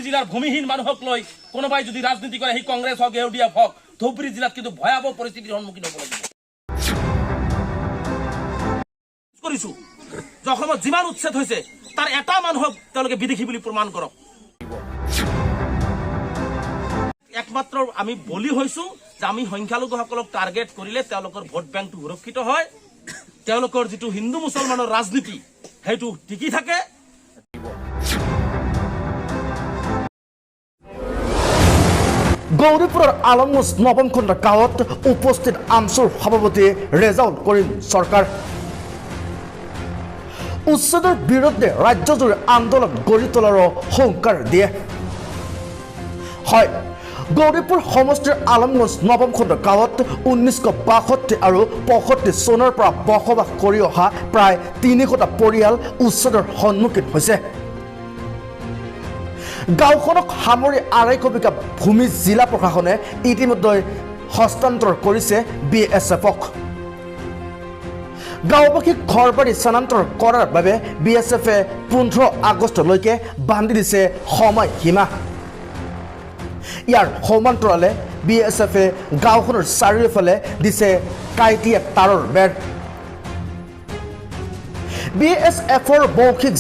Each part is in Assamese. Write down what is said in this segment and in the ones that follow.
জিলাৰ ভূমিহীন মানুহক লৈ কোনোবাই যদি ৰাজনীতি কৰে সেই কংগ্ৰেছ হওক ইউডিএফ হওক ধুবুৰী জিলাত কিন্তু ভয়াৱহ পৰিস্থিতিৰ সন্মুখীন হ'ব লাগিব কৰিছো যে অসমত যিমান উচ্ছেদ হৈছে তাৰ এটা মানুহক তেওঁলোকে বিদেশী বুলি প্ৰমাণ কৰক একমাত্ৰ আমি বলি হৈছো যে আমি সংখ্যালঘুসকলক টাৰ্গেট কৰিলে তেওঁলোকৰ ভোট বেংকটো সুৰক্ষিত হয় তেওঁলোকৰ যিটো হিন্দু মুছলমানৰ ৰাজনীতি সেইটো টিকি থাকে গৌৰীপুৰৰ আলমগঞ্জ নৱম খণ্ড গাঁৱত উপস্থিত আমচুৰ সভাপতি ৰেজাউল কৰিম চৰকাৰ উচ্ছেদৰ বিৰুদ্ধে ৰাজ্যজুৰি আন্দোলন গঢ়ি তোলাৰো হুংকাৰ দিয়ে হয় গৌৰীপুৰ সমষ্টিৰ আলমগঞ্জ নৱম খণ্ড গাঁৱত 1962 আৰু 65 চনৰ পৰা বসবাস কৰি অহা প্ৰায় 300টা পৰিয়াল উচ্ছেদৰ সন্মুখীন হৈছে গাঁওখনক সামৰি 250 বিঘা ভূমি জিলা প্ৰশাসনে ইতিমধ্যে হস্তান্তৰ কৰিছে বিএছএফক গাঁওবাসীক ঘৰ বাৰী স্থানান্তৰ কৰাৰ বাবে বিএছএফে 15 আগষ্টলৈকে বান্ধি দিছে সময়সীমা ইয়াৰ সমান্তৰালে বিএছএফে গাঁওখনৰ চাৰিওফালে দিছে কাইটিয়া তাৰৰ বেৰ বিএছএফৰ মৌখিক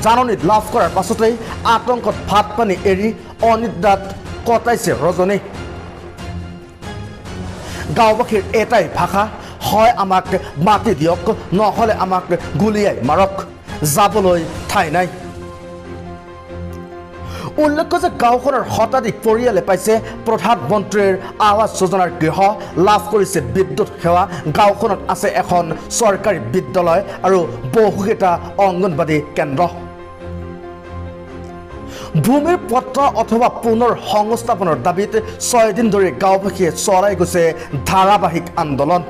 জাননী লাভ কৰাৰ পাছতেই আতংকত ভাত পানী এৰি অনিদ্ৰাত কটাইছে ৰজনী গাঁওবাসীৰ এটাই ভাষা হয় আমাক মাতি দিয়ক নহ'লে আমাক গুলিয়াই মাৰক যাবলৈ ঠাই নাই উল্লেখ্য যে গাঁওখনৰ শতাধিক পৰিয়ালে পাইছে প্ৰধানমন্ত্ৰীৰ আৱাস যোজনাৰ গৃহ লাভ কৰিছে বিদ্যুৎ সেৱা গাঁওখনত আছে এখন চৰকাৰী বিদ্যালয় আৰু বহুকেইটা অংগনবাদী কেন্দ্ৰ ভূমিৰ পত্ৰ অথবা পুনৰ সংস্থাপনৰ দাবীত 6 দিন ধৰি গাঁওবাসীয়ে চলাই গৈছে ধাৰাবাহিক আন্দোলন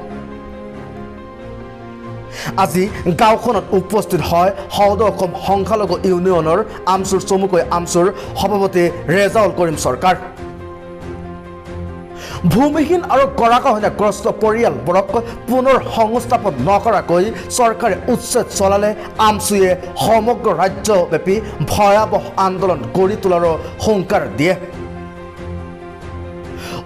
আজি গাঁওখনত উপস্থিত হয় সদৌ অসম সংখ্যালঘু ইউনিয়নৰ আমচুৰ চমুকৈ আমচুৰ সভাপতি ৰেজাউল কৰিম চৰকাৰ ভূমিহীন আৰু গৰাখহনীয়াগ্ৰস্ত পৰিয়ালবোৰক পুনৰ সংস্থাপন নকৰাকৈ চৰকাৰে উচ্ছেদ চলালে আমচুৱে সমগ্ৰ ৰাজ্যব্যাপী ভয়াৱহ আন্দোলন গঢ়ি তোলাৰো হুংকাৰ দিয়ে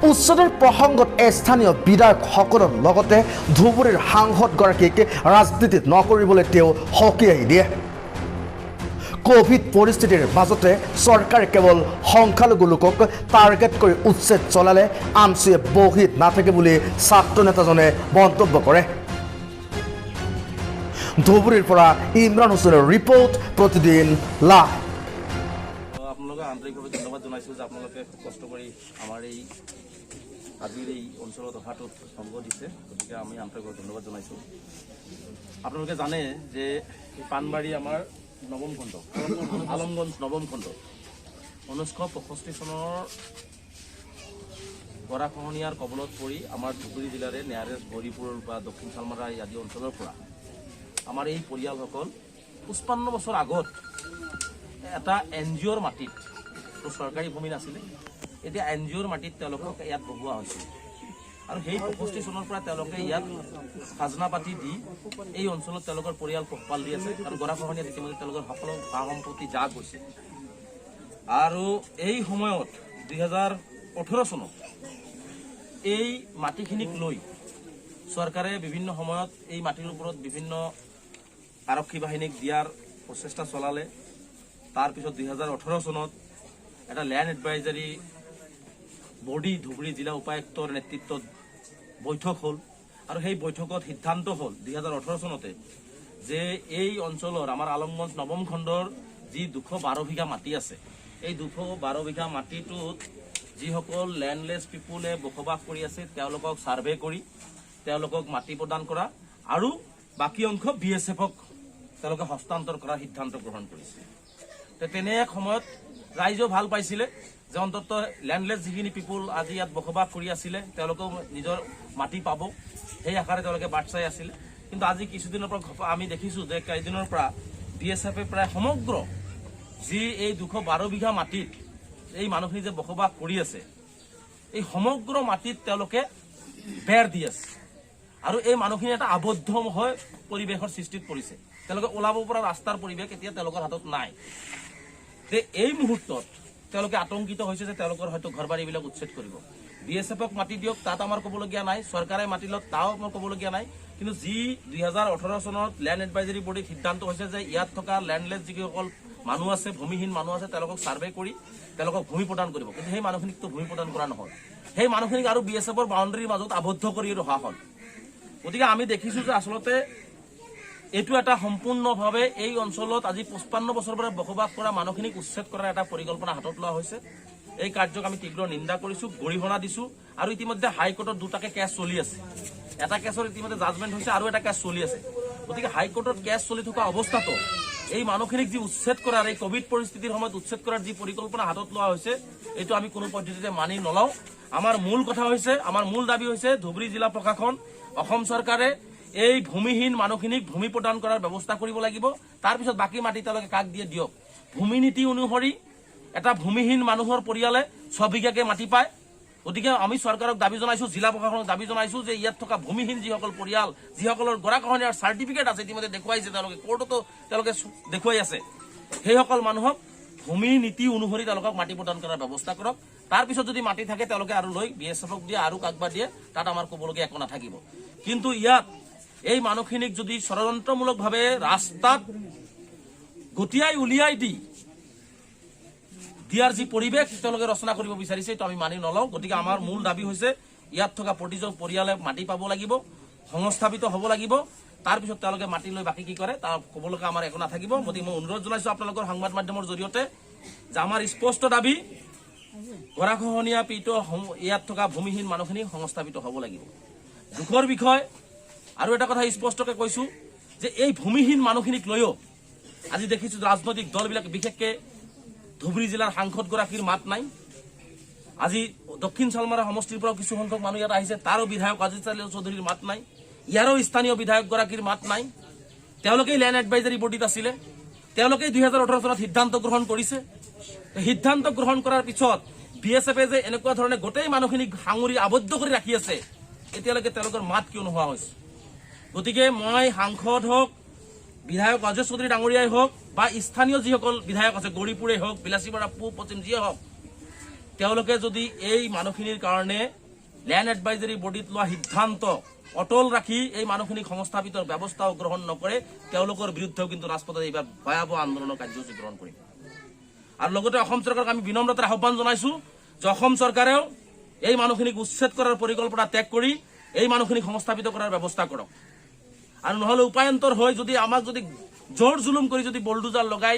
উচ্ছেদৰ প্ৰসংগত স্থানীয় বিধায়কসকলৰ লগতে ধুবুৰীৰ সাংসদগৰাকীক ৰাজনীতি নকৰিবলৈ তেওঁ সকীয়াই দিয়ে কোভিড পৰিস্থিতিৰ মাজতে চৰকাৰে কেৱল সংখ্যালঘু লোকক টাৰ্গেট কৰি উচ্ছেদ চলালে আমচুৱে বহি নাথাকে বুলি ছাত্ৰ নেতাজনে মন্তব্য কৰে ধুবুৰীৰ পৰা ইমৰান হুছেইনৰ ৰিপৰ্ট প্ৰতিদিন লাভ আপোনালোকে আন্তৰিকভাৱে ধন্যবাদ জনাইছোঁ যে আপোনালোকে কষ্ট কৰি আমাৰ এই আজিৰ এই অঞ্চলত অহাটোত সংগ দিছে গতিকে আমি আন্তৰিকভাৱে ধন্যবাদ জনাইছোঁ আপোনালোকে জানে যে পাণবাৰী আমাৰ নৱম খণ্ড আলমগঞ্জ নৱম খণ্ড 1965 চনৰ গৰাখহনীয়াৰ কবলত পৰি আমাৰ ধুবুৰী জিলাৰে নিয়াৰেষ্ট গৌৰীপুৰ বা দক্ষিণ চালমাৰা আদি অঞ্চলৰ পৰা আমাৰ এই পৰিয়ালসকল 55 বছৰ আগত এটা NGOৰ মাটিত চৰকাৰী ভূমি নাছিলে এতিয়া NGOৰ মাটিত তেওঁলোকক ইয়াত বহোৱা হৈছিল আৰু সেই 65 চনৰ পৰা তেওঁলোকে ইয়াত খাজনা পাতি দি এই অঞ্চলত তেওঁলোকৰ পৰিয়াল পোহপাল দি আছে আৰু গৰাখহনীয়াত ইতিমধ্যে তেওঁলোকৰ সকলো সা সম্পত্তি জাগ হৈছে আৰু এই সময়ত 2018 চনত এই মাটিখিনিক লৈ চৰকাৰে বিভিন্ন সময়ত এই মাটিৰ ওপৰত বিভিন্ন আৰক্ষী বাহিনীক দিয়াৰ প্ৰচেষ্টা চলালে তাৰপিছত 2018 চনত এটা ল্যান্ড এডভাইজাৰী বডি ধুবুৰী জিলা উপায়ুক্তৰ নেতৃত্বত বৈঠক হ'ল আৰু সেই বৈঠকত সিদ্ধান্ত হ'ল 2018 চনতে যে এই অঞ্চলৰ আমাৰ আলমগঞ্জ নৱম খণ্ডৰ যি 212 বিঘা মাটি আছে এই 212 বিঘা মাটিটোত যিসকল ল্যান্ডলেছ পিপুলে বসবাস কৰি আছে তেওঁলোকক সাৰ্ভে কৰি তেওঁলোকক মাটি প্ৰদান কৰা আৰু বাকী অংশ বিএছএফক তেওঁলোকে হস্তান্তৰ কৰাৰ সিদ্ধান্ত গ্ৰহণ কৰিছে তেনে এক সময়ত ৰাইজেও ভাল পাইছিলে যে অন্তত ল্যান্ডলেছ যিখিনি পিপুল আজি ইয়াত বসবাস কৰি আছিলে তেওঁলোকেও নিজৰ মাটি পাব সেই আকাৰে তেওঁলোকে বাট চাই আছিলে কিন্তু আজি কিছুদিনৰ পৰা আমি দেখিছোঁ যে কেইদিনৰ পৰা বিএছএফে প্ৰায় সমগ্ৰ যি এই 212 বিঘা মাটিত এই মানুহখিনি যে বসবাস কৰি আছে এই সমগ্ৰ মাটিত তেওঁলোকে বেৰ দি আছে আৰু এই মানুহখিনি এটা আবদ্ধ হৈ পৰিৱেশৰ সৃষ্টিত পৰিছে তেওঁলোকে ওলাব পৰা ৰাস্তাৰ পৰিৱেশ এতিয়া তেওঁলোকৰ হাতত নাই যে এই মুহূৰ্তত তেওঁলোকে আতংকিত হৈছে যে তেওঁলোকৰ হয়তো ঘৰ বাৰীবিলাক উচ্ছেদ কৰিব। BSFক মাতি দিয়ক, তাত আমাৰ ক'বলগীয়া নাই, চৰকাৰে মাতি লওক, তাও আমাৰ ক'বলগীয়া নাই। কিন্তু যি 2018 চনত লেণ্ড এডভাইজৰী বৰ্ডীত সিদ্ধান্ত হৈছে যে ইয়াত থকা লেণ্ডলেছ যিসকল মানুহ আছে, ভূমিহীন মানুহ আছে, তেওঁলোকক ছাৰ্ভে কৰি তেওঁলোকক ভূমি প্ৰদান কৰিব। কিন্তু সেই মানুহখিনিকতো ভূমি প্ৰদান কৰা নহ'ল, সেই মানুহখিনিক আৰু BSFৰ বাউণ্ডাৰীৰ মাজত আবদ্ধ কৰি ৰখা হ'ল। গতিকে আমি দেখিছোঁ যে আচলতে এইটো এটা সম্পূৰ্ণভাৱে এই অঞ্চলত আজি 55 বছৰৰ পৰা বসবাস কৰা মানুহখিনিক উচ্ছেদ কৰাৰ এটা পৰিকল্পনা হাতত লোৱা হৈছে। এই কাৰ্যক আমি তীব্ৰ নিন্দা কৰিছোঁ, গৰিহণা দিছোঁ। আৰু ইতিমধ্যে হাইকোৰ্টত দুটাকে কেছ চলি আছে, এটা কেছৰ ইতিমধ্যে জাজমেণ্ট হৈছে আৰু এটা কেছ চলি আছে। গতিকে হাইকোৰ্টত কেছ চলি থকা অৱস্থাতো এই মানুহখিনিক যি উচ্ছেদ কৰাৰ, এই কোভিড পৰিস্থিতিৰ সময়ত উচ্ছেদ কৰাৰ যি পৰিকল্পনা হাতত লোৱা হৈছে, এইটো আমি কোনো পদ্ধতিতে মানি নলওঁ। আমাৰ মূল কথা হৈছে, আমাৰ মূল দাবী হৈছে ধুবুৰী জিলা প্ৰশাসন, অসম চৰকাৰে এই ভূমিহীন মানুহখিনিক ভূমি প্ৰদান কৰাৰ ব্যৱস্থা কৰিব লাগিব। তাৰপিছত বাকী মাটি তেওঁলোকে কাক দিয়ে দিয়ক। ভূমি নীতি অনুসৰি এটা ভূমিহীন মানুহৰ পৰিয়ালে 6 বিঘাকে মাটি পায়। গতিকে আমি চৰকাৰক দাবী জনাইছোঁ, জিলা প্ৰশাসনক দাবী জনাইছোঁ যে ইয়াত থকা ভূমিহীন যিসকল পৰিয়াল, যিসকলৰ গৰাখহনীয়াৰ চাৰ্টিফিকেট আছে, ইতিমধ্যে দেখুৱাইছে তেওঁলোকে, কোৰ্টতো তেওঁলোকে দেখুৱাই আছে, সেইসকল মানুহক ভূমি নীতি অনুসৰি তেওঁলোকক মাটি প্ৰদান কৰাৰ ব্যৱস্থা কৰক। তাৰপিছত যদি মাটি থাকে তেওঁলোকে আৰু লৈ BSFক দিয়ে আৰু কাকবা দিয়ে, তাত আমাৰ ক'বলগীয়া একো নাথাকিব। কিন্তু ইয়াত এই মানুহখিনিক যদি ষড়যন্ত্ৰমূলকভাৱে ৰাস্তাত গতিয়াই উলিয়াই দি দিয়াৰ যি পৰিৱেশ তেওঁলোকে ৰচনা কৰিব বিচাৰিছে, এইটো আমি মানি নলওঁ। গতিকে আমাৰ মূল দাবী হৈছে ইয়াত থকা প্ৰতিজন পৰিয়ালে মাটি পাব লাগিব, সংস্থাপিত হ'ব লাগিব। তাৰপিছত তেওঁলোকে মাটি লৈ বাকী কি কৰে তাৰ ক'বলগীয়া আমাৰ একো নাথাকিব। গতিকে মই অনুৰোধ জনাইছোঁ আপোনালোকৰ সংবাদ মাধ্যমৰ জৰিয়তে যে আমাৰ স্পষ্ট দাবী, গৰাখহনীয়া পীড়িত ইয়াত থকা ভূমিহীন মানুহখিনি সংস্থাপিত হ'ব লাগিব। দুখৰ বিষয় আৰু এটা কথা স্পষ্টকৈ কৈছোঁ যে এই ভূমিহীন মানুহখিনিক লৈও আজি দেখিছোঁ ৰাজনৈতিক দলবিলাক, বিশেষকৈ ধুবুৰী জিলাৰ সাংসদগৰাকীৰ মাত নাই। আজি দক্ষিণ চালমাৰা সমষ্টিৰ পৰাও কিছু সংখ্যক মানুহ ইয়াত আহিছে, তাৰো বিধায়ক আজিজ চৌধুৰীৰ মাত নাই, ইয়াৰো স্থানীয় বিধায়কগৰাকীৰ মাত নাই। তেওঁলোকেই লেণ্ড এডভাইজাৰী বৰ্ডীত আছিলে, তেওঁলোকেই 2018 চনত সিদ্ধান্ত গ্ৰহণ কৰিছে। সিদ্ধান্ত গ্ৰহণ কৰাৰ পিছত BSFে যে এনেকুৱা ধৰণে গোটেই মানুহখিনিক সাঙুৰি আবদ্ধ কৰি ৰাখি আছে, এতিয়ালৈকে তেওঁলোকৰ মাত কিয় নোহোৱা হৈছে? গতিকে মই সাংসদ হওক, বিধায়ক অজয় চৌধুৰী ডাঙৰীয়াই হওক বা স্থানীয় যিসকল বিধায়ক আছে, গৌৰীপুৰেই হওক, বিলাসীপাৰা পূব পশ্চিম যিয়ে হওক, তেওঁলোকে যদি এই মানুহখিনিৰ কাৰণে লেণ্ড এডভাইজাৰী বৰ্ডীত লোৱা সিদ্ধান্ত অটল ৰাখি এই মানুহখিনিক সংস্থাপিতৰ ব্যৱস্থাও গ্ৰহণ নকৰে, তেওঁলোকৰ বিৰুদ্ধেও কিন্তু ৰাজপথত এইবাৰ ভয়াৱহ আন্দোলনৰ কাৰ্যসূচী গ্ৰহণ কৰিম। আৰু লগতে অসম চৰকাৰক আমি বিনম্ৰতাৰে আহ্বান জনাইছোঁ যে অসম চৰকাৰেও এই মানুহখিনিক উচ্ছেদ কৰাৰ পৰিকল্পনা ত্যাগ কৰি এই মানুহখিনিক সংস্থাপিত কৰাৰ ব্যৱস্থা কৰক। আৰু নহ'লে উপায়ন্তৰ হৈ যদি আমাক যদি জোৰ জুলুম কৰি যদি বলডুজাৰ লগাই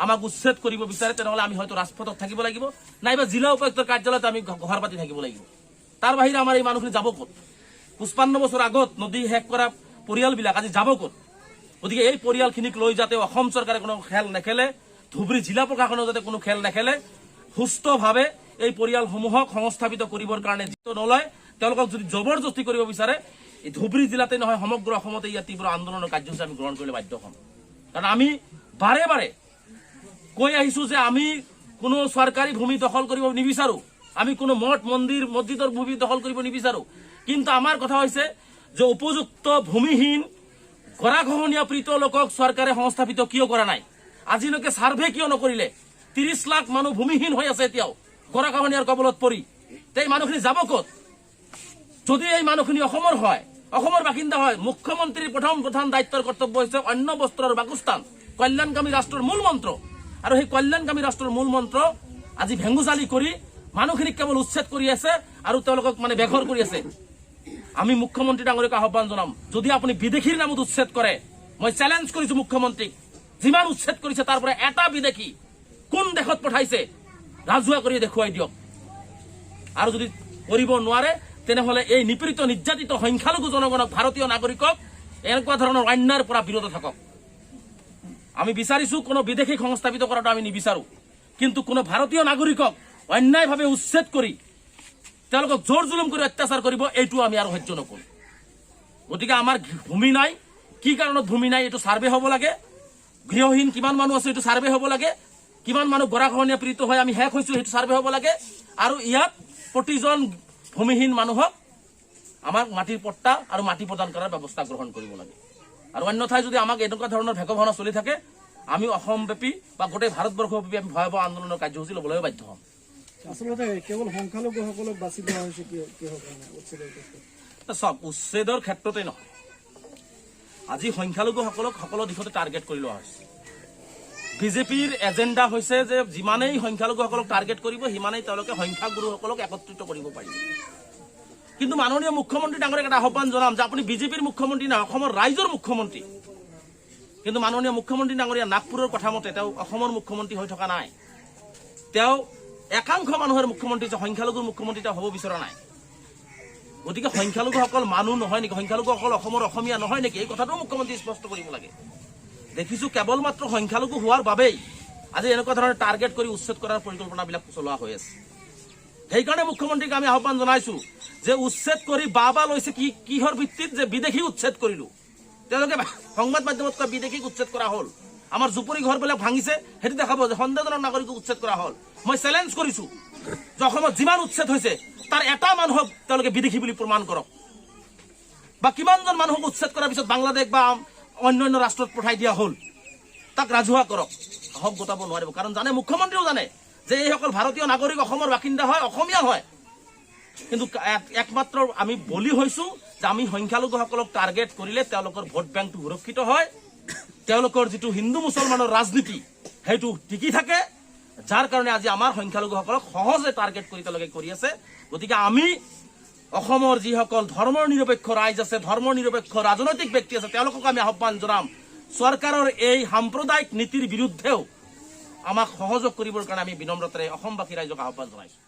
আমাক উচ্ছেদ কৰিব বিচাৰে, তেনেহ'লে আমি হয়তো ৰাজপথত থাকিব লাগিব, নাইবা জিলা উপায়ুক্তৰ কাৰ্যালয়ত আমি ঘৰ পাতি থাকিব লাগিব। তাৰ বাহিৰে আমাৰ এই মানুহখিনি যাব ক'ত? 55 বছৰ আগত নদী শেষ কৰা পৰিয়ালবিলাক আজি যাব ক'ত? গতিকে এই পৰিয়ালখিনিক লৈ যাতে অসম চৰকাৰে কোনো খেল নেখেলে, ধুবুৰী জিলা প্ৰশাসনেও যাতে কোনো খেল নেখেলে, সুস্থভাৱে এই পৰিয়ালসমূহক সংস্থাপিত কৰিবৰ কাৰণে যিটো নলয়, তেওঁলোকক যদি জবৰদস্তি কৰিব বিচাৰে, এই ধুবুৰী জিলাতে নহয় সমগ্ৰ অসমতে ইয়াত তীব্ৰ আন্দোলনৰ কাৰ্যসূচী আমি গ্ৰহণ কৰিবলৈ বাধ্য হ'ম। কাৰণ আমি বাৰে বাৰে কৈ আহিছোঁ যে আমি কোনো চৰকাৰী ভূমি দখল কৰিব নিবিচাৰোঁ, আমি কোনো মঠ মন্দিৰ মছজিদৰ ভূমি দখল কৰিব নিবিচাৰোঁ। কিন্তু আমাৰ কথা হৈছে যে উপযুক্ত ভূমিহীন গৰাখহনীয়া পীড়িত লোকক চৰকাৰে সংস্থাপিত কিয় কৰা নাই? আজিলৈকে ছাৰ্ভে কিয় নকৰিলে? 30 লাখ মানুহ ভূমিহীন হৈ আছে এতিয়াও গৰাখহনীয়াৰ কবলত পৰি। এই মানুহখিনি যাব ক'ত? যদি এই মানুহখিনি অসমৰ হয়, অসমৰ বাসিন্দা হয়, মুখ্যমন্ত্ৰীৰ প্ৰধান দায়িত্বৰ কৰ্তব্য হৈছে অন্ন বস্ত্ৰ আৰু বাসস্থান, কল্যাণকামী ৰাষ্ট্ৰৰ মূল মন্ত্ৰ। আৰু সেই কল্যাণকামী ৰাষ্ট্ৰৰ মূল মন্ত্ৰ আজি ভেঙুচালি কৰি মানুহখিনিক কেৱল উচ্ছেদ কৰি আছে আৰু তেওঁলোকক বেঘৰ কৰি আছে। আমি মুখ্যমন্ত্ৰী ডাঙৰীয়াক আহ্বান জনাম, যদি আপুনি বিদেশীৰ নামত উচ্ছেদ কৰে, মই চেলেঞ্জ কৰিছোঁ মুখ্যমন্ত্ৰীক, যিমান উচ্ছেদ কৰিছে তাৰ পৰা এটা বিদেশী কোন দেশত পঠাইছে ৰাজহুৱা কৰি দেখুৱাই দিয়ক। আৰু যদি কৰিব নোৱাৰে, তেনেহ'লে এই নিপীড়িত নিৰ্যাতিত সংখ্যালঘু জনগণক, ভাৰতীয় নাগৰিকক এনেকুৱা ধৰণৰ অন্যায়ৰ পৰা বিৰত থাকক। আমি বিচাৰিছোঁ কোনো বিদেশীক সংস্থাপিত কৰাটো আমি নিবিচাৰোঁ, কিন্তু কোনো ভাৰতীয় নাগৰিকক অন্যায়ভাৱে উচ্ছেদ কৰি তেওঁলোকক জোৰ জুলুম কৰি অত্যাচাৰ কৰিব, এইটো আমি আৰু সহ্য নকৰোঁ। গতিকে আমাৰ ভূমি নাই, কি কাৰণত ভূমি নাই এইটো ছাৰ্ভে হ'ব লাগে। গৃহহীন কিমান মানুহ আছে এইটো ছাৰ্ভে হ'ব লাগে। কিমান মানুহ গৰাখহনীয়া পীড়িত হৈ আমি শেষ হৈছোঁ সেইটো ছাৰ্ভে হ'ব লাগে। আৰু ইয়াত প্ৰতিজন ভূমিহীন মানুহক আমাক মাটিৰ পট্টা আৰু মাটি প্ৰদান কৰাৰ ব্যৱস্থা গ্ৰহণ কৰিব লাগে। আৰু অন্যথাই যদি আমাক এনেকুৱা ধৰণৰ ভেকভাওনা চলি থাকে, আমি অসমব্যাপী বা গোটেই ভাৰতবৰ্ষব্যাপী আমি ভয়াৱহ আন্দোলনৰ কাৰ্যসূচী ল'বলৈ বাধ্য হ'ম। আচলতে কেৱল সংখ্যালঘুসকলক বাছি লোৱা হৈছে কিহৰ কাৰণে উচ্ছেদৰ ক্ষেত্ৰত? চাওক, উচ্ছেদৰ ক্ষেত্ৰতে নহয়, আজি সংখ্যালঘুসকলক সকলো দিশতে টাৰ্গেট কৰি লোৱা হৈছে। বিজেপিৰ এজেণ্ডা হৈছে যে যিমানেই সংখ্যালঘুসকলক টাৰ্গেট কৰিব সিমানেই তেওঁলোকে সংখ্যাগুৰুসকলক একত্ৰিত কৰিব পাৰিব। কিন্তু মাননীয় মুখ্যমন্ত্ৰী ডাঙৰীয়াক এটা আহ্বান জনাম যে আপুনি বিজেপিৰ মুখ্যমন্ত্ৰী নহয়, অসমৰ ৰাইজৰ মুখ্যমন্ত্ৰী। কিন্তু মাননীয় মুখ্যমন্ত্ৰী ডাঙৰীয়া নাগপুৰৰ কথা মতে তেওঁ অসমৰ মুখ্যমন্ত্ৰী হৈ থকা নাই, তেওঁ একাংশ মানুহৰ মুখ্যমন্ত্ৰী, সংখ্যালঘুৰ মুখ্যমন্ত্ৰী তেওঁ হ'ব বিচৰা নাই। গতিকে সংখ্যালঘুসকল মানুহ নহয় নেকি, সংখ্যালঘুসকল অসমৰ অসমীয়া নহয় নেকি, এই কথাটো মুখ্যমন্ত্ৰী স্পষ্ট কৰিব লাগে। দেখিছোঁ কেৱল মাত্ৰ সংখ্যালঘু হোৱাৰ বাবেই আজি এনেকুৱা ধৰণে টাৰ্গেট কৰি উচ্ছেদ কৰাৰ পৰিকল্পনাবিলাক চলোৱা হৈ আছে। সেইকাৰণে মুখ্যমন্ত্ৰীক আমি আহ্বান জনাইছোঁ যে উচ্ছেদ কৰি বা লৈছে কিহৰ ভিত্তিত, যে বিদেশী উচ্ছেদ কৰিলোঁ। তেওঁলোকে সংবাদ মাধ্যমত কয় বিদেশীক উচ্ছেদ কৰা হ'ল, আমাৰ জুপুৰি ঘৰবিলাক ভাঙিছে সেইটো দেখাব যে সন্দেহজনক নাগৰিকক উচ্ছেদ কৰা হ'ল। মই চেলেঞ্জ কৰিছোঁ যে অসমত যিমান উচ্ছেদ হৈছে তাৰ এটা মানুহক তেওঁলোকে বিদেশী বুলি প্ৰমাণ কৰক, বা কিমানজন মানুহক উচ্ছেদ কৰাৰ পিছত বাংলাদেশ বা অন্যান্য ৰাষ্ট্ৰত পঠাই দিয়া হ'ল তাক ৰাজহুৱা কৰক। সাহস গোটাব নোৱাৰিব, কাৰণ জানে, মুখ্যমন্ত্ৰীও জানে যে এইসকল ভাৰতীয় নাগৰিক অসমৰ বাসিন্দা হয়, অসমীয়া হয়। কিন্তু একমাত্ৰ আমি বলি হৈছোঁ যে আমি সংখ্যালঘুসকলক টাৰ্গেট কৰিলে তেওঁলোকৰ ভোট বেংকটো সুৰক্ষিত হয়, তেওঁলোকৰ যিটো হিন্দু মুছলমানৰ ৰাজনীতি সেইটো টিকি থাকে, যাৰ কাৰণে আজি আমাৰ সংখ্যালঘুসকলক সহজে টাৰ্গেট কৰি তেওঁলোকে কৰি আছে। গতিকে আমি অসমৰ যিসকল ধৰ্ম নিৰপেক্ষ ৰাইজ আছে, ধৰ্ম নিৰপেক্ষ ৰাজনৈতিক ব্যক্তি আছে, তেওঁলোকক আমি আহ্বান জনাম চৰকাৰৰ এই সাম্প্ৰদায়িক নীতিৰ বিৰুদ্ধেও আমাক সহযোগ কৰিবৰ কাৰণে আমি বিনম্ৰতাৰে অসমবাসী ৰাইজক আহ্বান জনাইছোঁ।